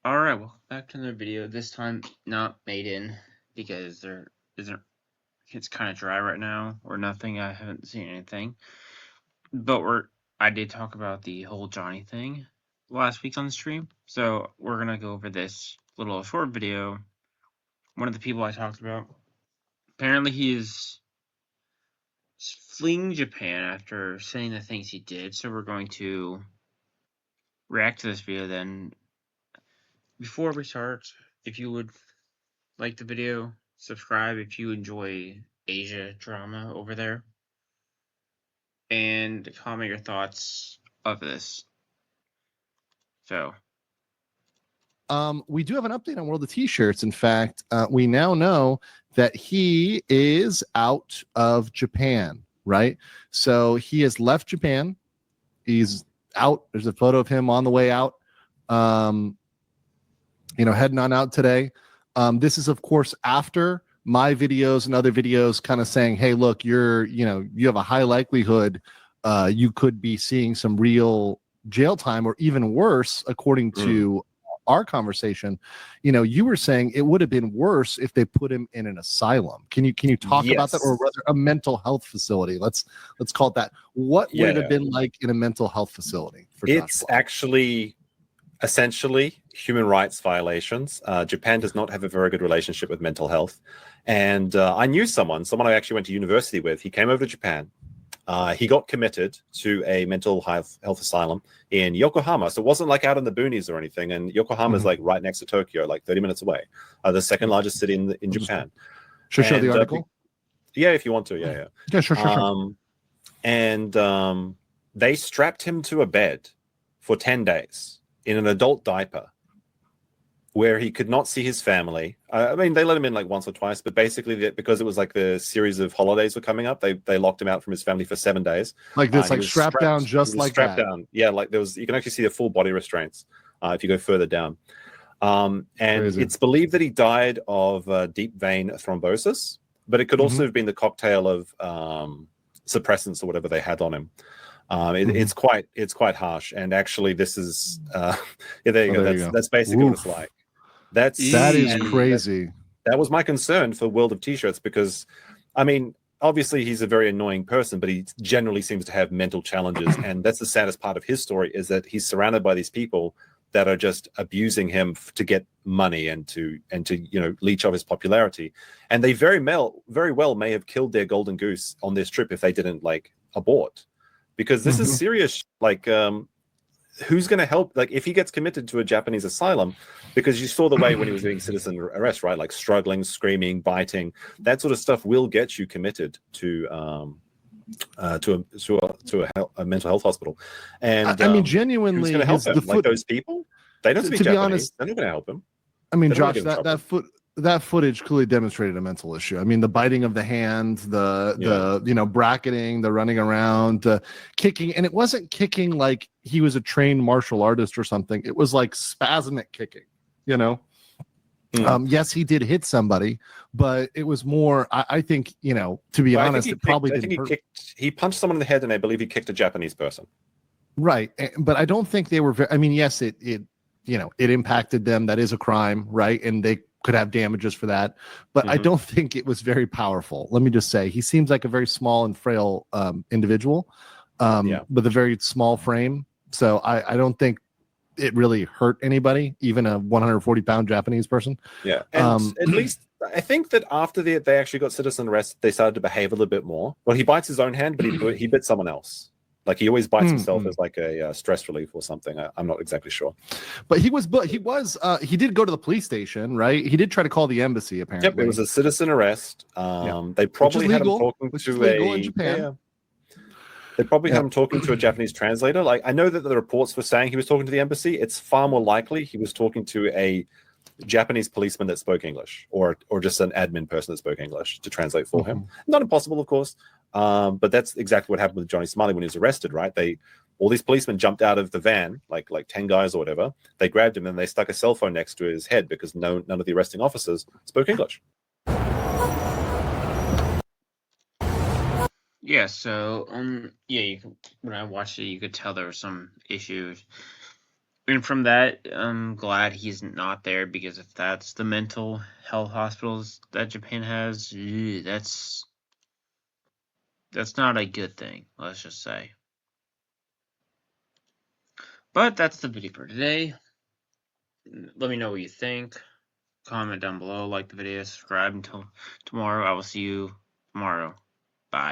Alright, welcome back to another video. This time not made in because there isn't it's kinda dry right now or nothing. I haven't seen anything. But I did talk about the whole Johnny thing last week on the stream. So we're gonna go over this little short video. One of the people I talked about. Apparently he is fleeing Japan after saying the things he did, so we're going to react to this video then. Before we start, if you would like the video, subscribe if you enjoy Asia drama over there, and comment your thoughts of this. So, we do have an update on World of T-shirts. In fact, we now know that he is out of Japan, right? So he has left Japan. He's out. There's a photo of him on the way out, heading on out today. This is, of course, after my videos and other videos kind of saying, hey, look, you have a high likelihood you could be seeing some real jail time, or even worse, according to our conversation. You were saying it would have been worse if they put him in an asylum. Can you talk about that, or rather a mental health facility? Let's call it that. What would it have been like in a mental health facility for It's actually essentially human rights violations. Japan does not have a very good relationship with mental health. And I knew someone I actually went to university with. He came over to Japan. He got committed to a mental health asylum in Yokohama. So it wasn't like out in the boonies or anything. And Yokohama is like right next to Tokyo, like 30 minutes away. The second largest city in Japan. Should show the article? Yeah, if you want to. Yeah. Yeah, sure. And they strapped him to a bed for 10 days in an adult diaper, where he could not see his family. I mean, they let him in like once or twice, but basically because it was like the series of holidays were coming up, they locked him out from his family for 7 days. Like this, like strapped down, just like strapped that. down. Yeah, like you can actually see the full body restraints if you go further down. And Crazy. It's believed that he died of deep vein thrombosis, but it could also have been the cocktail of suppressants or whatever they had on him. It's quite harsh, and actually this is there you go. That's basically what it's like. That is crazy. That was my concern for World of T-shirts, because I mean, obviously he's a very annoying person, but he generally seems to have mental challenges, and that's the saddest part of his story, is that he's surrounded by these people that are just abusing him to get money and to leech off his popularity, and they very well may have killed their golden goose on this trip if they didn't like abort. Because this is serious. Like, who's going to help? Like, if he gets committed to a Japanese asylum, because you saw the way when he was doing citizen arrest, right? Like struggling, screaming, biting, that sort of stuff will get you committed to a mental health hospital. And I mean, genuinely, who's going to help him? Like those people, they don't speak Japanese. Honest, they're not going to help him. I mean, Josh, that footage clearly demonstrated a mental issue. I mean, the biting of the hand, the bracketing, the running around, kicking, and it wasn't kicking like he was a trained martial artist or something. It was like spasmic kicking, Yes, he did hit somebody, but it was more, I think, to be honest, it probably didn't hurt. He punched someone in the head, and I believe he kicked a Japanese person. Right. But I don't think they were I mean, yes, it impacted them. That is a crime, right? And they could have damages for that. But I don't think it was very powerful. Let me just say, he seems like a very small and frail individual with a very small frame. So I don't think it really hurt anybody, even a 140-pound Japanese person. Yeah. And at least I think that after they actually got citizen arrest, they started to behave a little bit more. Well, he bites his own hand, but he bit someone else. Like, he always bites himself as like a stress relief or something. I'm not exactly sure. But he did go to the police station, right? He did try to call the embassy, apparently. Yep, it was a citizen arrest. They probably had him talking to They probably had him talking to a Japanese translator. Like, I know that the reports were saying he was talking to the embassy. It's far more likely he was talking to a Japanese policeman that spoke English, or just an admin person that spoke English to translate for him. Not impossible, of course. But that's exactly what happened with Johnny Somali when he was arrested, right? All these policemen jumped out of the van, like 10 guys or whatever. They grabbed him and they stuck a cell phone next to his head because none of the arresting officers spoke English. Yeah, so when I watched it, you could tell there were some issues. And from that, I'm glad he's not there, because if that's the mental health hospitals that Japan has, that's not a good thing, let's just say. But that's the video for today. Let me know what you think. Comment down below, like the video, subscribe. Until tomorrow, I will see you tomorrow. Bye.